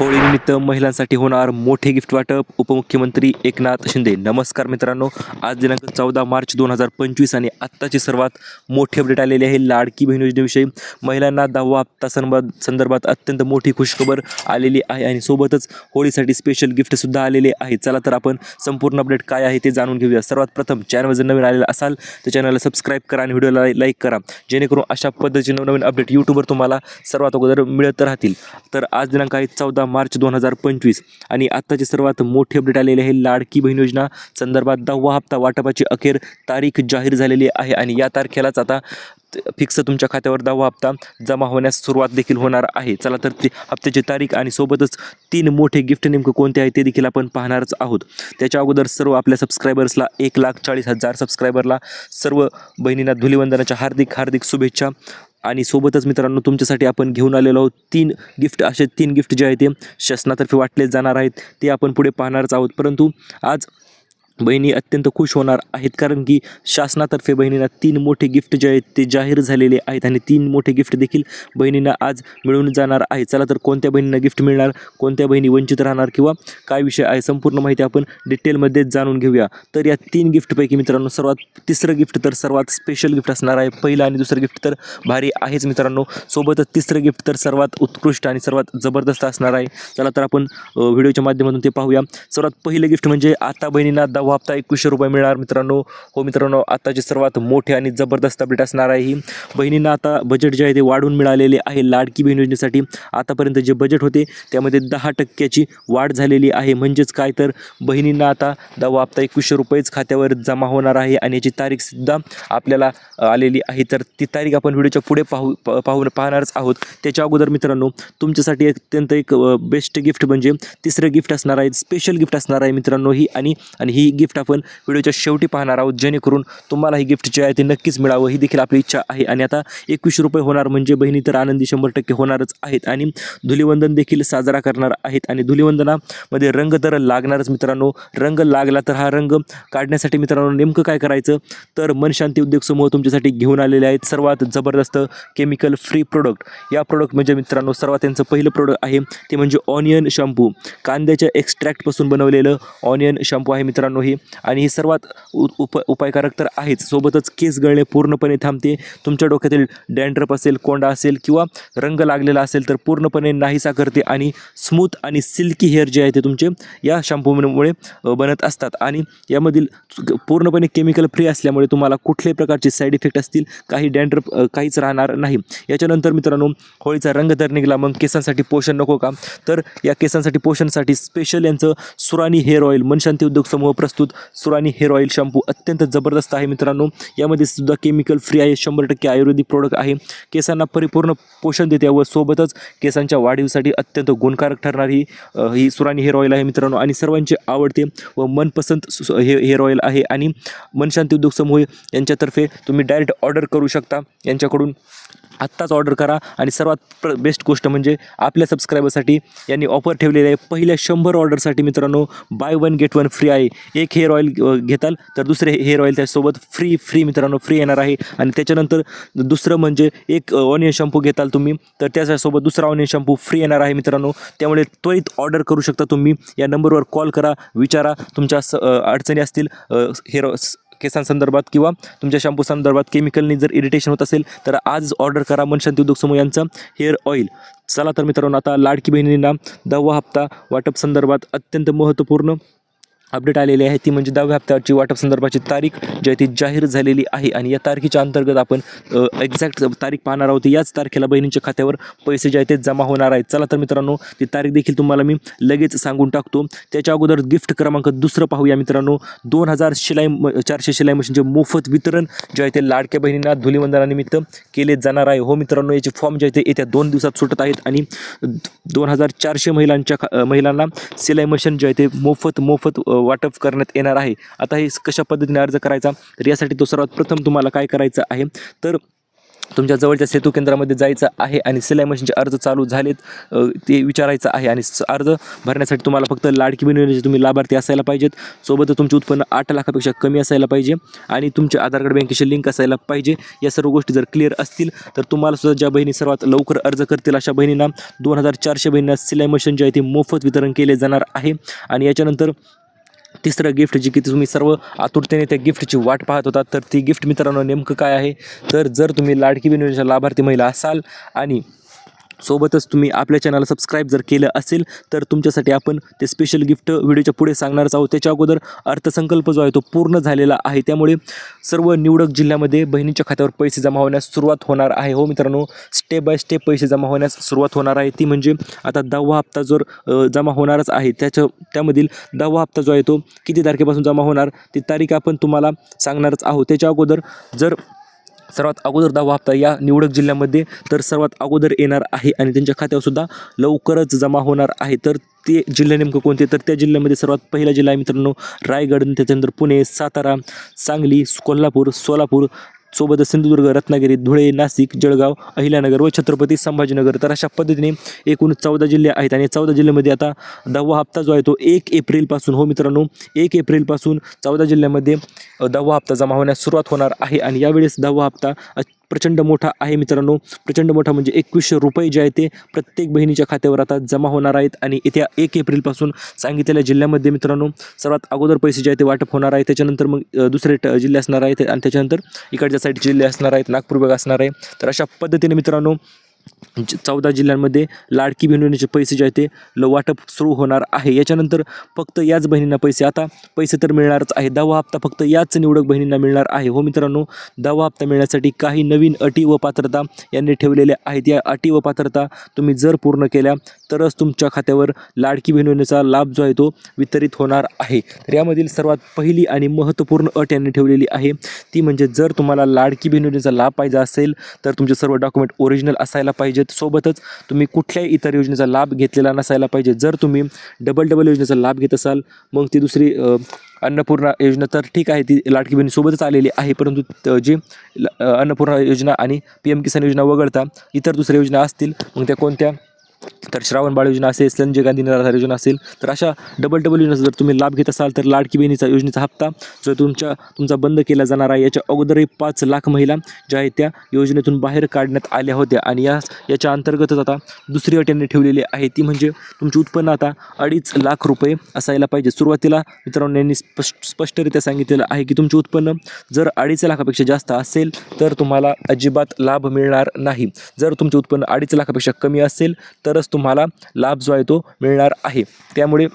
होळीनिमित्त महिलांसाठी होणार मोठे गिफ्ट वाटप. उपमुख्यमंत्री एकनाथ शिंदे. नमस्कार मित्रांनो, आज दिनांक 14 मार्च 2025 आणि आत्ताची सर्वात मोठी अपडेट आलेली आहे लाडकी बहीण योजनेविषयी. महिलांना 10वा हप्ता संदर्भात अत्यंत मोठी खुशखबर आलेली आहे आणि सोबतच होळीसाठी स्पेशल गिफ्टसुद्धा आलेले आहे. चला तर आपण संपूर्ण अपडेट काय आहे ते जाणून घेऊया. सर्वात प्रथम चॅनल जर नवीन आलेला असाल तर चॅनलला सबस्क्राईब करा आणि व्हिडिओला लाईक करा, जेणेकरून अशा पद्धतीने नवीन अपडेट यूट्यूबवर तुम्हाला सर्वात अगोदर मिळत राहतील. तर आज दिनांक आहे 14 मार्च 2025 आणि आत्ताची सर्वात मोठी अपडेट आलेली आहे लाडकी बहीण योजना संदर्भात 10वा हप्ता वाटपाची अखेर तारीख जाहीर झालेली आहे आणि या तारखेलाच आता फिक्स तुमच्या खात्यावर 10वा हप्ता जमा होण्यास सुरुवात देखील होणार आहे. चला तर ती हप्त्याची तारीख आणि सोबतच 3 मोठे गिफ्ट नेमकं कोणते आहे ते देखील आपण पाहणारच आहोत. त्याच्या अगोदर सर्व आपल्या सबस्क्रायबर्सला 1,40,000 सबस्क्रायबरला सर्व बहिणींना धुलीवंदनाच्या हार्दिक शुभेच्छा. आणि सोबतच मित्रांनो, तुमच्यासाठी आपण घेऊन आलेलो आहोत 3 गिफ्ट. असे 3 गिफ्ट जे आहेत ते शासनातर्फे वाटले जाणार आहेत, ते आपण पुढे पाहणारच आहोत. परंतु आज बहिणी अत्यंत खुश होणार आहेत, कारण की शासनातर्फे बहिणींना 3 मोठे गिफ्ट जे आहेत ते जाहीर झालेले आहेत आणि 3 मोठे गिफ्ट देखील बहिणींना आज मिळून जाणार आहे. चला तर कोणत्या बहिणींना गिफ्ट मिळणार, कोणत्या बहिणी वंचित राहणार किंवा काय विषय आहे, संपूर्ण माहिती आपण डिटेलमध्ये जाणून घेऊया. तर या 3 गिफ्टपैकी मित्रांनो, तिसरं गिफ्ट तर सर्वात स्पेशल गिफ्ट असणार आहे. पहिलं आणि दुसरं गिफ्ट तर भारी आहेच मित्रांनो, सोबतच तिसरं गिफ्ट तर सर्वात उत्कृष्ट आणि सर्वात जबरदस्त असणार आहे. चला तर आपण व्हिडिओच्या माध्यमातून ते पाहूया. सर्वात पहिलं गिफ्ट म्हणजे आता बहिणींना 10वा हप्ता 2100 रुपये मिळणार मित्रांनो. हो मित्रांनो, आताची सर्वात मोठी आणि जबरदस्त अपडेट असणार आहे ही. बहिणींना आता बजेट जे आहे ते वाढून मिळालेले आहे लाडकी बहीण योजनेसाठी. आतापर्यंत जे बजेट होते त्यामध्ये 10% वाढ झालेली आहे. म्हणजेच काय, तर बहिणींना आता 10वा हप्ता 2100 रुपयेच खात्यावर जमा होणार आहे आणि याची तारीखसुद्धा आपल्याला आलेली आहे. तर ती तारीख आपण व्हिडिओच्या पुढे पाहणारच आहोत. त्याच्या अगोदर मित्रांनो, तुमच्यासाठी अत्यंत एक बेस्ट गिफ्ट म्हणजे तिसरं गिफ्ट असणार आहे, स्पेशल गिफ्ट असणार आहे मित्रांनो ही. आणि ही गिफ्ट आपण व्हिडिओच्या शेवटी पाहणार आहोत, जेणेकरून तुम्हाला ही गिफ्ट जे आहे ते नक्कीच मिळावं ही देखील आपली इच्छा आहे. आणि आता 2100 रुपये होणार म्हणजे बहिणी तर आनंदी 100% होणारच आहेत आणि धुलीवंदन देखील साजरा करणार आहेत. आणि धुलीवंदनामध्ये रंग तर लागणारच मित्रांनो. रंग लागला तर हा रंग काढण्यासाठी मित्रांनो नेमकं काय करायचं, तर मन शांती उद्योग समूह तुमच्यासाठी घेऊन आलेले आहेत सर्वात जबरदस्त केमिकल फ्री प्रोडक्ट. या प्रोडक्ट म्हणजे मित्रांनो, सर्वात त्यांचं पहिलं प्रोडक्ट आहे ते म्हणजे ऑनियन शॅम्पू. कांद्याच्या एक्स्ट्रॅक्टपासून बनवलेलं ऑनियन शॅम्पू आहे मित्रांनो ही. आणि ही सर्वात उपायकारक तर आहेच, सोबतच केस गळणे पूर्णपणे थांबते. तुमच्या डोक्यातील डॅन्ड्रफ असेल, कोंडा असेल किंवा रंग लागलेला असेल तर पूर्णपणे नाहीसा करते आणि स्मूथ आणि सिल्की हेअर जे आहे ते तुमचे या शॅम्पूमुळे बनत असतात. आणि यामधील पूर्णपणे केमिकल फ्री असल्यामुळे तुम्हाला कुठल्याही प्रकारचे साईड इफेक्ट असतील, काही डॅन्ड्रफ काहीच राहणार नाही. याच्यानंतर मित्रांनो, होळीचा रंग तर निघाला, मग केसांसाठी पोषण नको का, तर या केसांसाठी पोषणसाठी स्पेशल यांचं सुरानी हेअर ऑइल, मन शांती उद्योग समूह प्रस्तुत सुरानी हेअर ऑइल शॅम्पू अत्यंत जबरदस्त आहे मित्रांनो. यामध्ये सुद्धा केमिकल फ्री आहे, 100% आयुर्वेदिक प्रोडक्ट आहे. केसांना परिपूर्ण पोषण देते व सोबतच केसांच्या वाढीसाठी अत्यंत गुणकारक ठरणारी ही सुरानी हेअर ऑइल आहे मित्रांनो. आणि सर्वांचे आवडते व मनपसंत हेअर ऑइल आहे. आणि मन शांती उद्योग समूह यांच्यातर्फे तुम्ही डायरेक्ट ऑर्डर करू शकता यांच्याकडून. आत्ताच ऑर्डर करा. आणि सर्वात बेस्ट गोष्ट म्हणजे आपल्या सबस्क्रायबरसाठी यांनी ऑफर ठेवलेली आहे. पहिल्या 100 ऑर्डरसाठी मित्रांनो बाय 1 गेट 1 फ्री आहे. एक हेअर ऑइल घेताल तर दुसरे हेअर ऑइल त्यासोबत फ्री मित्रांनो फ्री येणार आहे. आणि त्याच्यानंतर दुसरं म्हणजे एक ऑनियन शॅम्पू घेताल तुम्ही तर त्याच्यासोबत दुसरा ऑनियन शॅम्पू फ्री येणार आहे मित्रांनो. त्यामुळे त्वरित ऑर्डर करू शकता तुम्ही. या नंबरवर कॉल करा, विचारा तुमच्या अडचणी असतील केसांसंदर्भात किंवा तुमच्या शॅम्पू संदर्भात केमिकलनी जर इरिटेशन होत असेल तर आज ऑर्डर करा मन शांती उद्योग समूह यांचं हेअर ऑइल. चला तर मित्रांनो, आता लाडकी बहिणींना 10वा हप्ता वाटप संदर्भात अत्यंत महत्त्वपूर्ण अपडेट आलेली आहे. ती म्हणजे 10व्या हप्त्याची वाटप संदर्भाची तारीख जी आहे ती जाहीर झालेली आहे. आणि या तारखेच्या अंतर्गत आपण एक्झॅक्ट तारीख पाहणार आहोत. याच तारखेला बहिणींच्या खात्यावर पैसे जे आहेत ते जमा होणार आहेत. चला तर मित्रांनो, ती तारीख देखील तुम्हाला मी लगेच सांगून टाकतो. त्याच्या अगोदर गिफ्ट क्रमांक दुसरं पाहूया मित्रांनो. 400 शिलाई मशीनचे मोफत वितरण जे आहे ते लाडक्या बहिणींना धुलीवंदनानिमित्त केले जाणार आहे. हो मित्रांनो, याचे फॉर्म जे आहे ते येत्या 2 दिवसात सुटत आहेत. आणि 2400 महिलांना शिलाई मशीन जे आहे ते मोफत वाटप करण्यात येणार आहे. आता हे कशा पद्धतीने अर्ज करायचा, तर यासाठी तो सर्वात प्रथम तुम्हाला काय करायचं आहे, तर तुमच्या जवळच्या सेतू केंद्रामध्ये जायचं आहे आणि सिलाई मशीनचे अर्ज चालू झालेत ते विचारायचं आहे आणि अर्ज भरण्यासाठी तुम्हाला फक्त लाडकी बहीण योजनेचे तुम्ही लाभार्थी असायला पाहिजेत. सोबतच तुमचे उत्पन्न 8 लाखापेक्षा कमी असायला पाहिजे आणि तुमचे आधार कार्ड बँकेशी लिंक असायला पाहिजे. या सर्व गोष्टी जर क्लिअर असतील तर तुम्हाला सुद्धा ज्या बहिणी सर्वात लवकर अर्ज करतील अशा बहिणींना 2400 बहिणींना सिलाई मशीन जे आहे ते मोफत वितरण केले जाणार आहे. आणि याच्यानंतर तिसरं गिफ्ट जी की तुम्ही सर्व आतुरतेने त्या गिफ्टची वाट पाहत होता, तर ती गिफ्ट मित्रांनो नेमकं काय आहे, तर जर तुम्ही लाडकी बहीण योजनेच्या लाभार्थी महिला असाल आणि सोबतच तुम्ही आपल्या चॅनलला सबस्क्राईब जर केलं असेल तर तुमच्यासाठी आपण ते स्पेशल गिफ्ट व्हिडिओच्या पुढे सांगणारच आहोत. त्याच्या अगोदर अर्थसंकल्प जो आहे तो पूर्ण झालेला आहे, त्यामुळे सर्व निवडक जिल्ह्यामध्ये बहिणींच्या खात्यावर पैसे जमा होण्यास सुरुवात होणार आहे. हो मित्रांनो, स्टेप बाय स्टेप पैसे जमा होण्यास सुरुवात होणार आहे. ती म्हणजे आता 10वा हप्ता जर जमा होणारच आहे, त्यामधील 10वा हप्ता जो आहे तो किती तारखेपासून जमा होणार ती तारीख आपण तुम्हाला सांगणारच आहोत. त्याच्या अगोदर जर सर्वात अगोदर 10वा हप्ता या निवडक जिल्ह्यामध्ये तर सर्वात अगोदर येणार आहे आणि त्यांच्या खात्यावर सुद्धा लवकरच जमा होणार आहे. तर ते जिल्हे नेमकं कोणते, तर त्या जिल्ह्यामध्ये सर्वात पहिला जिल्हा आहे मित्रांनो रायगड, त्याच्यानंतर पुणे, सातारा, सांगली, कोल्हापूर, सोलापूर, सोबतच सिंधुदुर्ग, रत्नागिरी, धुळे, नाशिक, जळगाव, अहिल्यानगर व छत्रपती संभाजीनगर. तर अशा पद्धतीने एकूण 14 जिल्हे आहेत आणि 14 जिल्ह्यामध्ये आता 10वा हप्ता जो आहे तो 1 एप्रिलपासून, हो मित्रांनो 1 एप्रिलपासून 14 जिल्ह्यामध्ये 10वा हप्ता जमा होण्यास सुरुवात होणार आहे. आणि यावेळेस 10वा हप्ता प्रचंड मोठा आहे मित्रांनो, प्रचंड मोठा म्हणजे 2100 रुपये जे आहे ते प्रत्येक बहिणीच्या खात्यावर आता जमा होणार आहेत. आणि येत्या 1 एप्रिलपासून सांगितलेल्या जिल्ह्यामध्ये मित्रांनो सर्वात अगोदर पैसे जे आहे ते वाटप होणार आहे. त्याच्यानंतर मग दुसरे जिल्हे असणार आहेत आणि त्याच्यानंतर इकडच्या साईड जिल्हे असणार आहेत, नागपूर विभाग असणार आहे. तर अशा पद्धतीने मित्रांनो 14 जिल्ह्यांमध्ये लाडकी बहीण योजनेचे पैसे जे आहे ते वाटप सुरू होणार आहे. याच्यानंतर फक्त याच बहिणींना पैसे तर मिळणारच आहे. 10वा हप्ता फक्त याच निवडक बहिणींना मिळणार आहे. हो मित्रांनो, 10वा हप्ता मिळण्यासाठी काही नवीन अटी व पात्रता यांनी ठेवलेल्या आहेत. या अटी व पात्रता तुम्ही जर पूर्ण केल्या तरच तुमच्या खात्यावर लाडकी बहीण योजनेचा लाभ जो आहे तो वितरित होणार आहे. तर यामधील सर्वात पहिली आणि महत्त्वपूर्ण अट यांनी ठेवलेली आहे ती म्हणजे जर तुम्हाला लाडकी बहीण योजनेचा लाभ पाहिजे असेल तर तुमचे सर्व डॉक्युमेंट ओरिजिनल असायला पाहिजेत. सोबतच तुम्ही कुठल्याही इतर योजनेचा लाभ घेतलेला नसायला पाहिजे. जर तुम्ही डबल योजनेचा लाभ घेत असाल मग ती दुसरी अन्नपूर्णा योजना तर ठीक आहे, ती लाडकी बहिणीसोबतच आलेली आहे, परंतु जी अन्नपूर्णा योजना आणि PM किसान योजना वगळता इतर दुसऱ्या योजना असतील मग त्या कोणत्या, तर श्रावण बाळ योजना असेल, संजय गांधी निराधार योजना असेल, तर अशा डबल योजनेचा जर तुम्ही लाभ घेत असाल तर लाडकी बहिणीचा योजनेचा हप्ता जो तुमचा बंद केला जाणार आहे. याच्या अगोदरही 5 लाख महिला ज्या आहेत त्या योजनेतून बाहेर काढण्यात आल्या होत्या आणि याच्या अंतर्गतच आता दुसरी अट यांनी ठेवलेली आहे ती म्हणजे तुमचे उत्पन्न आता 2.5 लाख रुपये असायला पाहिजे. सुरुवातीला मित्रांनो यांनी स्पष्टरित्या सांगितलेलं आहे की तुमचे उत्पन्न जर 2.5 लाखापेक्षा जास्त असेल तर तुम्हाला अजिबात लाभ मिळणार नाही. जर तुमचे उत्पन्न 2.5 लाखापेक्षा कमी असेल तरच तुम्हाला लाभ जो आहे तो मिळणार आहे. त्यामुळे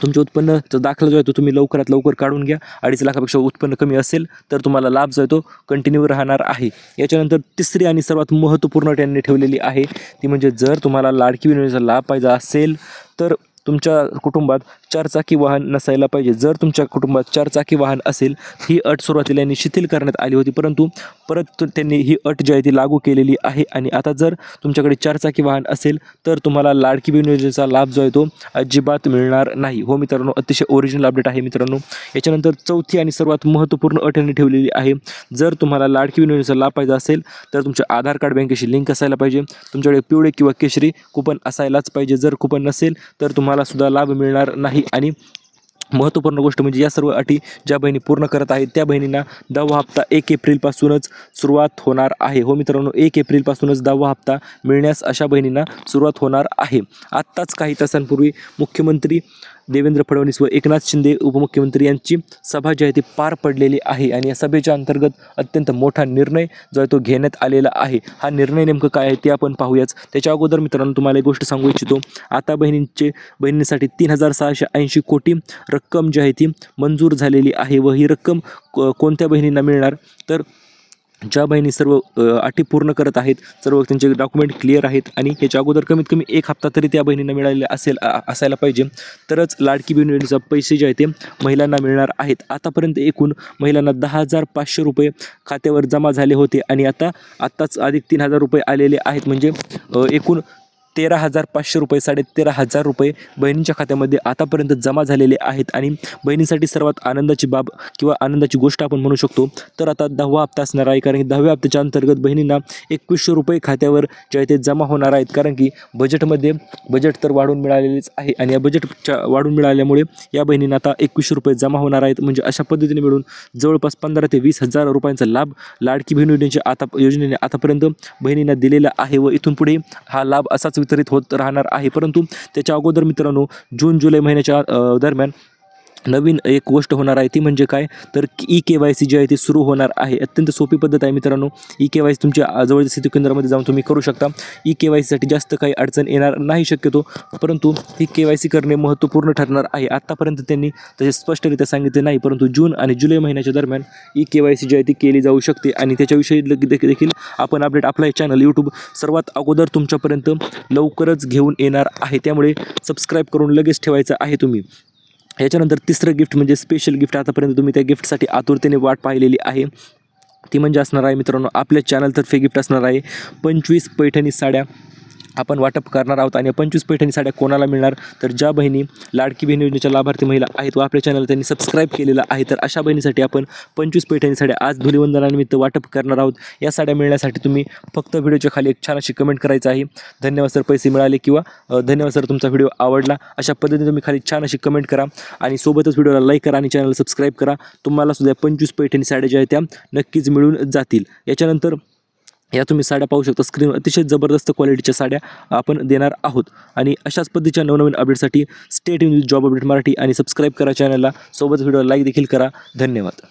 तुमचे उत्पन्नाचा दाखला जो आहे तो तुम्ही लवकरात लवकर काढून घ्या. 2.5 लाखापेक्षा उत्पन्न कमी असेल तर तुम्हाला लाभ जो आहे तो कंटिन्यू राहणार आहे. याच्यानंतर तिसरी आणि सर्वात महत्त्वपूर्ण त्यांनी ठेवलेली आहे ती म्हणजे जर तुम्हाला लाडकी बहीण योजनेचा लाभ पाहिजे असेल तर तुमच्या कुटुंबात 4 चाकी वाहन नसायला पाहिजे. जर तुमच्या कुटुंबात 4 चाकी वाहन असेल ही अट सुरुवातीला यांनी शिथिल करण्यात आली होती, परंतु परत त्यांनी ही अट जी आहे ती लागू केलेली आहे. आणि आता जर तुमच्याकडे 4 चाकी वाहन असेल तर तुम्हाला लाडकी बहीण योजनेचा लाभ जो आहे तो अजिबात मिळणार नाही. हो मित्रांनो, अतिशय ओरिजिनल अपडेट आहे मित्रांनो. याच्यानंतर चौथी आणि सर्वात महत्त्वपूर्ण अट यांनी ठेवलेली आहे, जर तुम्हाला लाडकी बहीण योजनेचा लाभ पाहिजे असेल तर तुमचे आधार कार्ड बँकेशी लिंक असायला पाहिजे. तुमच्याकडे पिवळे किंवा केशरी कुपन असायलाच पाहिजे. जर कुपन नसेल तर तुम्हाला सुद्धा लाभ मिळणार नाही. आणि महत्त्वपूर्ण गोष्ट म्हणजे या सर्व अटी ज्या बहिणी पूर्ण करत आहेत त्या बहिणींना 10वा हप्ता 1 एप्रिलपासूनच सुरुवात होणार आहे. हो मित्रांनो, 1 एप्रिलपासूनच 10वा हप्ता मिळण्यास अशा बहिणींना सुरुवात होणार आहे. आत्ताच काही तासांपूर्वी मुख्यमंत्री देवेंद्र फडणवीस व एकनाथ शिंदे उपमुख्यमंत्री यांची सभा जी आहे ती पार पडलेली आहे आणि या सभेच्या अंतर्गत अत्यंत मोठा निर्णय जो आहे तो घेण्यात आलेला आहे. हा निर्णय नेमकं काय आहे ते आपण पाहूयाच. त्याच्या अगोदर मित्रांनो तुम्हाला एक गोष्ट सांगू इच्छितो. आता बहिणींसाठी 3680 कोटी रक्कम जी आहे ती मंजूर झालेली आहे व ही रक्कम कोणत्या बहिणींना मिळणार, तर ज्या बहिणी सर्व अटी पूर्ण करत आहेत, सर्व त्यांचे डॉक्युमेंट क्लिअर आहेत आणि याच्या अगोदर कमीत कमी 1 हप्ता तरी त्या बहिणींना मिळालेला असायला पाहिजे, तरच लाडकी बहीण योजनेचा पैसे जे आहे ते महिलांना मिळणार आहेत. आतापर्यंत एकूण महिलांना 10,500 रुपये खात्यावर जमा झाले होते आणि आत्ताच अधिक 3,000 रुपये आलेले आहेत. म्हणजे एकूण 13,500 रुपये 13,500 रुपये बहिणींच्या खात्यामध्ये आतापर्यंत जमा झालेले आहेत आणि बहिणीसाठी सर्वात आनंदाची बाब किंवा आनंदाची गोष्ट आपण म्हणू शकतो. तर आता 10वा हप्ता असणार आहे, कारण की 10व्या हप्त्याच्या अंतर्गत बहिणींना 2100 रुपये खात्यावर जे आहे ते जमा होणार आहेत. कारण की बजेट तर वाढून मिळालेलेच आहे आणि या बजेटच्या वाढून मिळाल्यामुळे या बहिणींना आता 2100 रुपये जमा होणार आहेत. म्हणजे अशा पद्धतीने मिळून जवळपास 15,000 ते 20,000 रुपयांचा लाभ लाडकी बहीण योजनेने आतापर्यंत बहिणींना दिलेला आहे व इथून पुढे हा लाभ असाच वितरित होत राहणार आहे. परंतु त्याच्या अगोदर मित्रांनो, जून जुलै महिन्याच्या दरम्यान नवीन एक गोष्ट होणार आहे. ती म्हणजे काय, तर EKYC जी आहे ती सुरू होणार आहे. अत्यंत सोपी पद्धत आहे मित्रांनो. EKYC तुमच्या जवळच्या सेतू केंद्रामध्ये जाऊन तुम्ही करू शकता. EKYCसाठी जास्त काही अडचण येणार नाही शक्यतो, परंतु ही KYC करणे महत्त्वपूर्ण ठरणार आहे. आत्तापर्यंत त्यांनी तसे स्पष्टरित्या सांगितले नाही, परंतु जून आणि जुलै महिन्याच्या दरम्यान EKYC जी आहे ती केली जाऊ शकते आणि त्याच्याविषयी देखील आपण अपडेट आपला चॅनल यूट्यूब सर्वात अगोदर तुमच्यापर्यंत लवकरच घेऊन येणार आहे. त्यामुळे सबस्क्राईब करून लगेच ठेवायचं आहे तुम्ही. याच्यानंतर तिसरं गिफ्ट म्हणजे स्पेशल गिफ्ट. आतापर्यंत तुम्ही त्या गिफ्टसाठी आतुरतेने वाट पाहिलेली आहे. ती म्हणजे असणार आहे मित्रांनो, आपल्या चॅनलतर्फे गिफ्ट असणार आहे 25 पैठणी साड्या आपण वाटप करणार आहोत. आणि 25 पैठणी साड्या कोणाला मिळणार, तर ज्या बहिणी लाडकी बहीण योजनेच्या लाभार्थी महिला आहेत व आपल्या चॅनल त्यांनी सबस्क्राईब केलेलं आहे, तर अशा बहिणीसाठी आपण 25 पैठणी साड्या आज धुलिवंदनानिमित्त वाटप करणार आहोत. या साड्या मिळण्यासाठी तुम्ही फक्त व्हिडिओच्या खाली एक छान अशी कमेंट करायचं आहे, धन्यवाद सर पैसे मिळाले किंवा धन्यवाद सर तुमचा व्हिडिओ आवडला. अशा पद्धतीने तुम्ही खाली छान अशी कमेंट करा आणि सोबतच व्हिडिओला लाईक करा आणि चॅनल सबस्क्राईब करा. तुम्हाला सुद्धा 25 पैठणी साड्या ज्या आहेत त्या नक्कीच मिळून जातील. याच्यानंतर या तुम्ही साड्या पाहू शकता, स्क्रीन अतिशय जबरदस्त क्वालिटीच्या साड्या आपण देणार आहोत. आणि अशाच पद्धतीच्या नवनवीन अपडेटसाठी stay tune with job update Marathi आणि सबस्क्राईब करा चॅनलला. सोबत व्हिडिओला लाईक देखील करा. धन्यवाद.